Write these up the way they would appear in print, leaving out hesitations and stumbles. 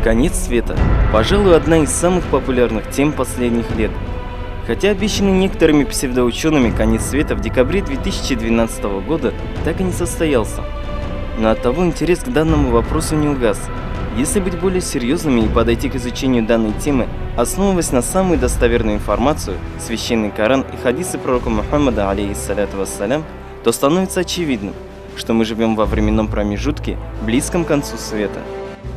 Конец света – пожалуй, одна из самых популярных тем последних лет. Хотя обещанный некоторыми псевдоучеными конец света в декабре 2012 года так и не состоялся. Но оттого интерес к данному вопросу не угас. Если быть более серьезными и подойти к изучению данной темы, основываясь на самую достоверную информацию, священный Коран и хадисы пророка Мухаммада, алейхиссаляту вассалям, то становится очевидным, что мы живем во временном промежутке, близком к концу света.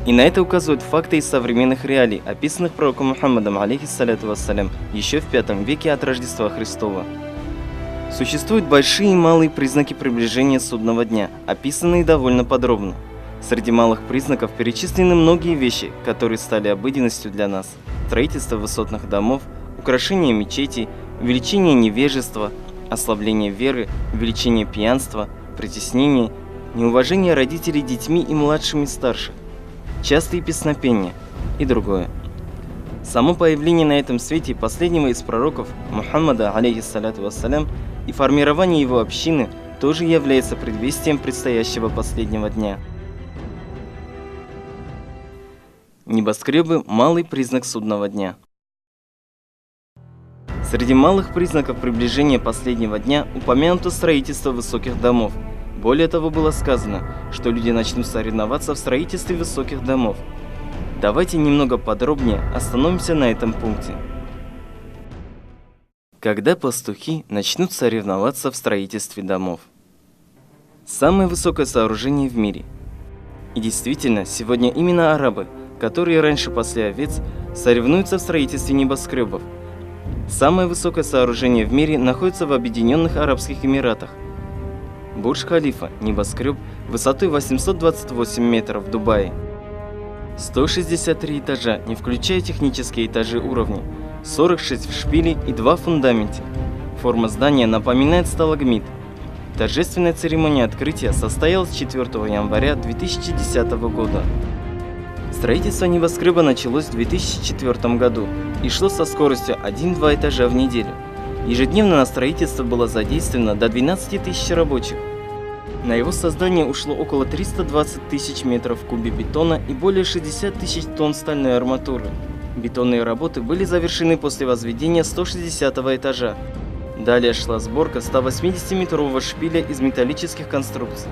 И на это указывают факты из современных реалий, описанных пророком Мухаммадом, алейхиссаляту вассалям, еще в V веке от Рождества Христова. Существуют большие и малые признаки приближения судного дня, описанные довольно подробно. Среди малых признаков перечислены многие вещи, которые стали обыденностью для нас. Строительство высотных домов, украшение мечетей, увеличение невежества, ослабление веры, увеличение пьянства, притеснение, неуважение родителей детьми и младшими старших, частые песнопения и другое. Само появление на этом свете последнего из пророков, Мухаммада, алейхиссаляту вассалям, и формирование его общины тоже является предвестием предстоящего последнего дня. Небоскребы – малый признак судного дня. Среди малых признаков приближения последнего дня упомянуто строительство высоких домов. Более того, было сказано, что люди начнут соревноваться в строительстве высоких домов. Давайте немного подробнее остановимся на этом пункте. Когда пастухи начнут соревноваться в строительстве домов? Самое высокое сооружение в мире. И действительно, сегодня именно арабы, которые раньше пасли овец, соревнуются в строительстве небоскребов. Самое высокое сооружение в мире находится в Объединенных Арабских Эмиратах. Бурдж-Халифа, небоскреб, высотой 828 метров в Дубае. 163 этажа, не включая технические этажи уровней, 46 шпилей и 2 фундамента. Форма здания напоминает сталагмит. Торжественная церемония открытия состоялась 4 января 2010 года. Строительство небоскреба началось в 2004 году и шло со скоростью 1-2 этажа в неделю. Ежедневно на строительство было задействовано до 12 тысяч рабочих. На его создание ушло около 320 тысяч метров в кубе бетона и более 60 тысяч тонн стальной арматуры. Бетонные работы были завершены после возведения 160 этажа. Далее шла сборка 180-метрового шпиля из металлических конструкций.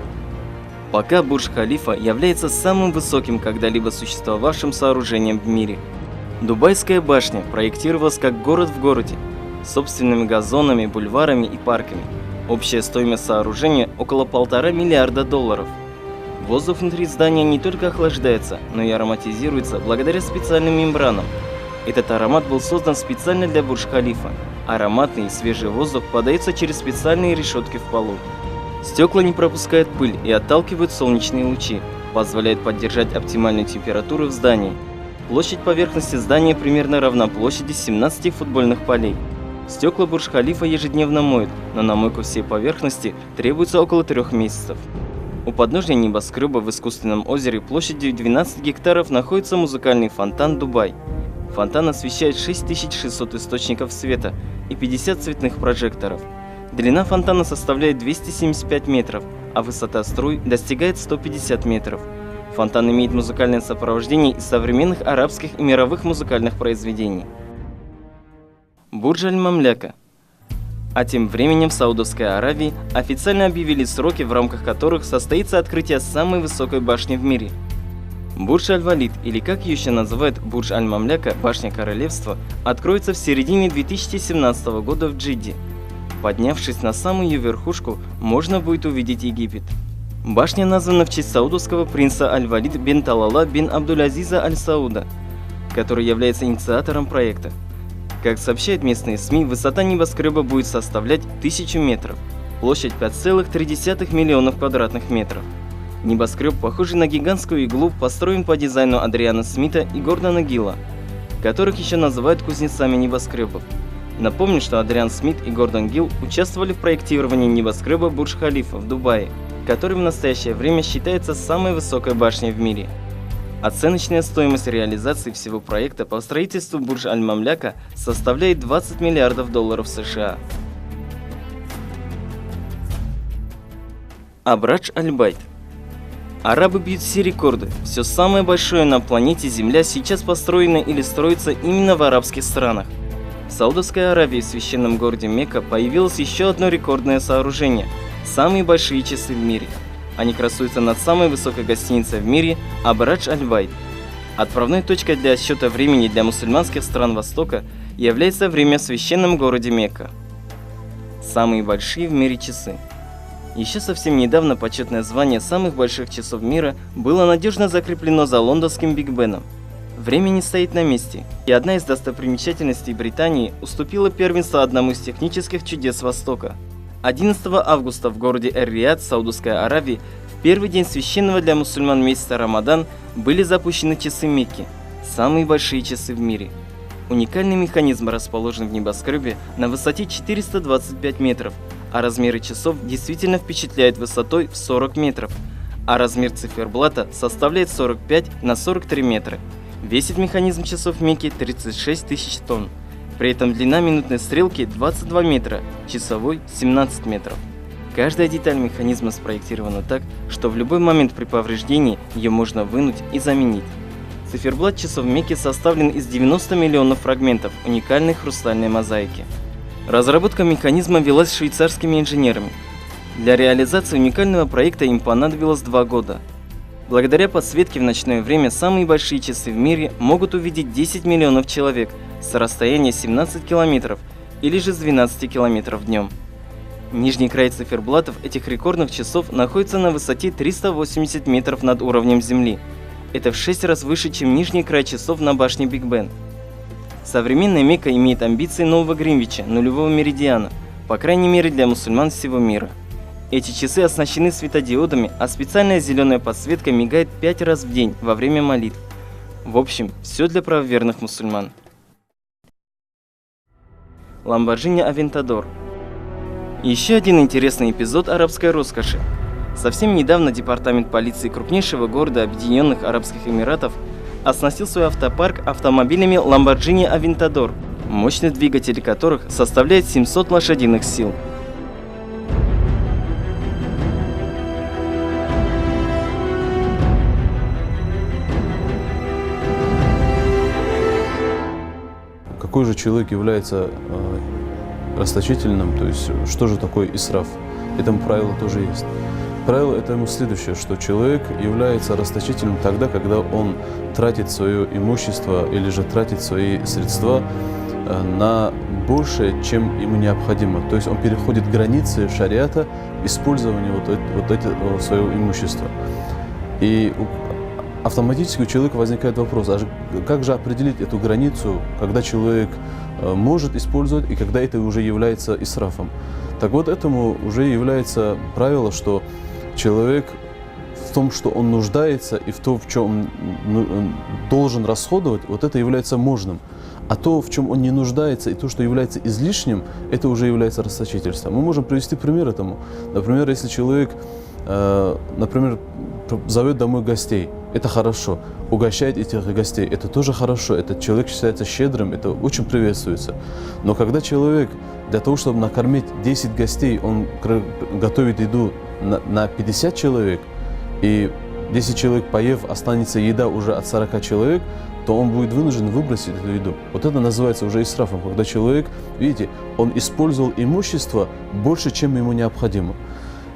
Пока Бурдж-Халифа является самым высоким когда-либо существовавшим сооружением в мире. Дубайская башня проектировалась как город в городе, с собственными газонами, бульварами и парками. Общая стоимость сооружения около $1,5 миллиарда. Воздух внутри здания не только охлаждается, но и ароматизируется благодаря специальным мембранам. Этот аромат был создан специально для Бурдж-Халифа. Ароматный и свежий воздух подается через специальные решетки в полу. Стекла не пропускают пыль и отталкивают солнечные лучи, позволяют поддержать оптимальную температуру в здании. Площадь поверхности здания примерно равна площади 17 футбольных полей. Стекла Бурдж-Халифа ежедневно моют, но на мойку всей поверхности требуется около 3 месяцев. У подножия небоскреба в искусственном озере площадью 12 гектаров находится музыкальный фонтан «Дубай». Фонтан освещает 6600 источников света и 50 цветных прожекторов. Длина фонтана составляет 275 метров, а высота струй достигает 150 метров. Фонтан имеет музыкальное сопровождение из современных арабских и мировых музыкальных произведений. Бурдж Аль-Мамляка. А тем временем в Саудовской Аравии официально объявили сроки, в рамках которых состоится открытие самой высокой башни в мире. Бурдж Аль-Валид, или как ее еще называют Бурдж Аль-Мамляка, башня королевства, откроется в середине 2017 года в Джидде. Поднявшись на самую ее верхушку, можно будет увидеть Египет. Башня названа в честь саудовского принца Аль-Валид бин Талала бин Абдуль-Азиза Аль-Сауда, который является инициатором проекта. Как сообщают местные СМИ, высота небоскреба будет составлять 1000 метров, площадь 5,3 миллионов квадратных метров. Небоскреб, похожий на гигантскую иглу, построен по дизайну Адриана Смита и Гордона Гилла, которых еще называют кузнецами небоскребов. Напомню, что Адриан Смит и Гордон Гилл участвовали в проектировании небоскреба Бурдж-Халифа в Дубае, который в настоящее время считается самой высокой башней в мире. Оценочная стоимость реализации всего проекта по строительству Бурдж Аль-Мамляка составляет $20 миллиардов США. Абрадж Аль-Байт. Арабы бьют все рекорды. Все самое большое на планете Земля сейчас построено или строится именно в арабских странах. В Саудовской Аравии в священном городе Мекка появилось еще одно рекордное сооружение – самые большие часы в мире. Они красуются над самой высокой гостиницей в мире – Абрадж Аль-Байт. Отправной точкой для отсчета времени для мусульманских стран Востока является время в священном городе Мекка. Самые большие в мире часы. Еще совсем недавно почетное звание самых больших часов мира было надежно закреплено за лондонским Биг Беном. Время не стоит на месте, и одна из достопримечательностей Британии уступила первенство одному из технических чудес Востока. 11 августа в городе Эр-Рияд, Саудовской Аравии, в первый день священного для мусульман месяца Рамадан были запущены часы Мекки, самые большие часы в мире. Уникальный механизм расположен в небоскребе на высоте 425 метров, а размеры часов действительно впечатляют высотой в 40 метров, а размер циферблата составляет 45 на 43 метра. Весит механизм часов Мекки 36 тысяч тонн. При этом длина минутной стрелки 22 метра, часовой 17 метров. Каждая деталь механизма спроектирована так, что в любой момент при повреждении ее можно вынуть и заменить. Циферблат часов Мекки составлен из 90 миллионов фрагментов уникальной хрустальной мозаики. Разработка механизма велась швейцарскими инженерами. Для реализации уникального проекта им понадобилось 2 года. Благодаря подсветке в ночное время самые большие часы в мире могут увидеть 10 миллионов человек с расстояния 17 километров или же с 12 километров днем. Нижний край циферблатов этих рекордных часов находится на высоте 380 метров над уровнем Земли. Это в 6 раз выше, чем нижний край часов на башне Биг Бен. Современная Мекка имеет амбиции нового Гринвича, нулевого меридиана, по крайней мере для мусульман всего мира. Эти часы оснащены светодиодами, а специальная зеленая подсветка мигает 5 раз в день во время молитв. В общем, все для правоверных мусульман. Lamborghini Aventador. Еще один интересный эпизод арабской роскоши. Совсем недавно департамент полиции крупнейшего города Объединенных Арабских Эмиратов оснастил свой автопарк автомобилями Lamborghini Aventador, мощность двигателей которых составляет 700 лошадиных сил. Какой же человек является расточительным, то есть что же такое исраф? Этому правило тоже есть. Правило этому следующее, что человек является расточительным тогда, когда он тратит свое имущество или же тратит свои средства на большее, чем ему необходимо. То есть он переходит границы шариата использования вот этого своего имущества. И автоматически у человека возникает вопрос, а как же определить эту границу, когда человек может использовать и когда это уже является исрафом? Так вот, этому уже является правило, что человек в том, что он нуждается и в том, в чем он должен расходовать, вот это является можным. А то, в чем он не нуждается и то, что является излишним, это уже является расточительством. Мы можем привести пример этому. Например, если человек, зовет домой гостей, это хорошо. Угощает этих гостей, это тоже хорошо. Этот человек считается щедрым, это очень приветствуется. Но когда человек для того, чтобы накормить 10 гостей, он готовит еду на 50 человек, и 10 человек поев, останется еда уже от 40 человек, то он будет вынужден выбросить эту еду. Вот это называется уже исрафом, когда человек, видите, он использовал имущество больше, чем ему необходимо.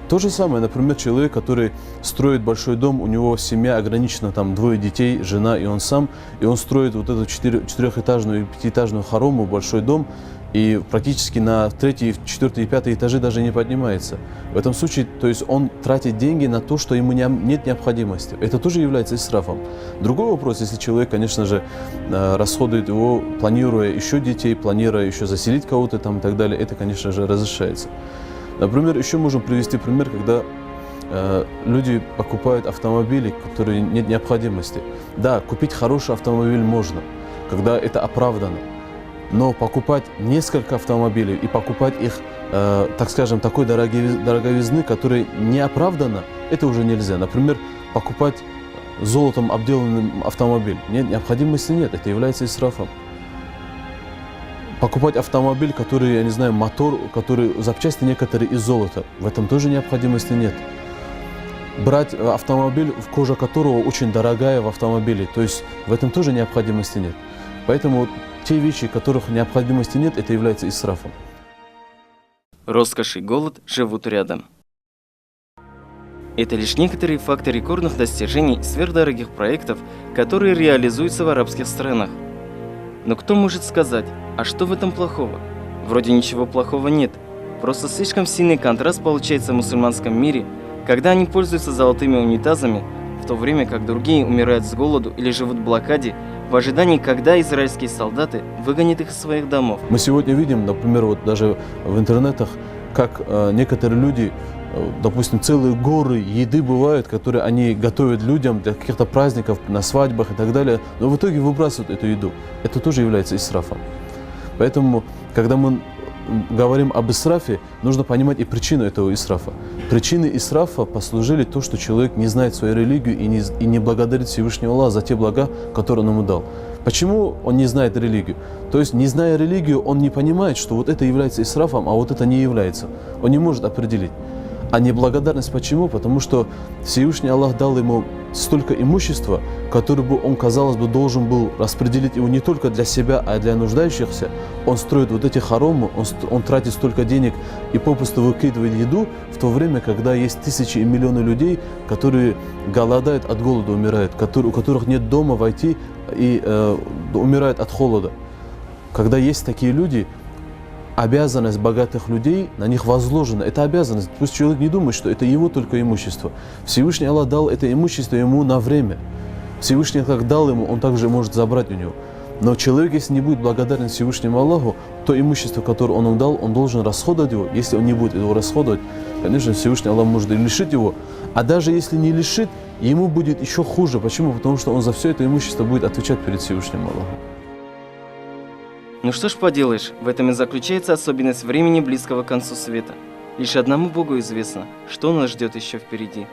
То же самое, например, человек, который строит большой дом, у него семья ограничена, там 2 детей, жена и он сам, и он строит вот эту 4-этажную и 5-этажную хорому, большой дом, и практически на 3, 4 и 5 этажи даже не поднимается. В этом случае, то есть он тратит деньги на то, что ему нет необходимости. Это тоже является исрафом. Другой вопрос, если человек, конечно же, расходует его, планируя еще детей, планируя еще заселить кого-то там и так далее, это, конечно же, разрешается. Например, еще можем привести пример, когда люди покупают автомобили, которые нет необходимости. Да, купить хороший автомобиль можно, когда это оправдано. Но покупать несколько автомобилей и покупать их, так скажем, такой дороговизны, которые не оправданы, это уже нельзя. Например, покупать золотом обделанный автомобиль. Нет, необходимости нет, это является исрафом. Покупать автомобиль, который, я не знаю, мотор, который запчасти некоторые из золота, в этом тоже необходимости нет. брать автомобиль, кожа которого очень дорогая в автомобиле. То есть в этом тоже необходимости нет. Поэтому те вещи, которых необходимости нет, это является исрафом. Роскошь и голод живут рядом. Это лишь некоторые факты рекордных достижений сверхдорогих проектов, которые реализуются в арабских странах. Но кто может сказать, а что в этом плохого? Вроде ничего плохого нет. Просто слишком сильный контраст получается в мусульманском мире, когда они пользуются золотыми унитазами, в то время как другие умирают с голоду или живут в блокаде, в ожидании, когда израильские солдаты выгонят их из своих домов. Мы сегодня видим, например, вот даже в интернетах, как некоторые люди, допустим, целые горы еды бывают, которые они готовят людям для каких-то праздников, на свадьбах и так далее, но в итоге выбрасывают эту еду. Это тоже является исрафом. Поэтому, когда мы говорим об исрафе, нужно понимать и причину этого исрафа. Причиной исрафа послужили то, что человек не знает свою религию и не благодарит Всевышнего Аллаха за те блага, которые он ему дал. Почему он не знает религию? То есть, не зная религию, он не понимает, что вот это является исрафом, а вот это не является. Он не может определить. А неблагодарность почему? Потому что Всевышний Аллах дал ему столько имущества, которое бы он, казалось бы, должен был распределить его не только для себя, а и для нуждающихся. Он строит вот эти хоромы, он тратит столько денег и попусту выкидывает еду, в то время, когда есть тысячи и миллионы людей, которые голодают от голода, умирают, у которых нет дома войти и умирают от холода. Когда есть такие люди, обязанность богатых людей на них возложена. Это обязанность. Пусть человек не думает, что это его только имущество. Всевышний Аллах дал это имущество ему на время. Всевышний, как дал ему, он также может забрать у него. Но человек, если не будет благодарен Всевышнему Аллаху, то имущество, которое он ему дал, он должен расходовать его. Если он не будет его расходовать, конечно, Всевышний Аллах может и лишить его. А даже если не лишит, ему будет еще хуже. Почему? Потому что он за все это имущество будет отвечать перед Всевышним Аллахом. Ну что ж поделаешь, в этом и заключается особенность времени, близкого к концу света. Лишь одному Богу известно, что нас ждет еще впереди.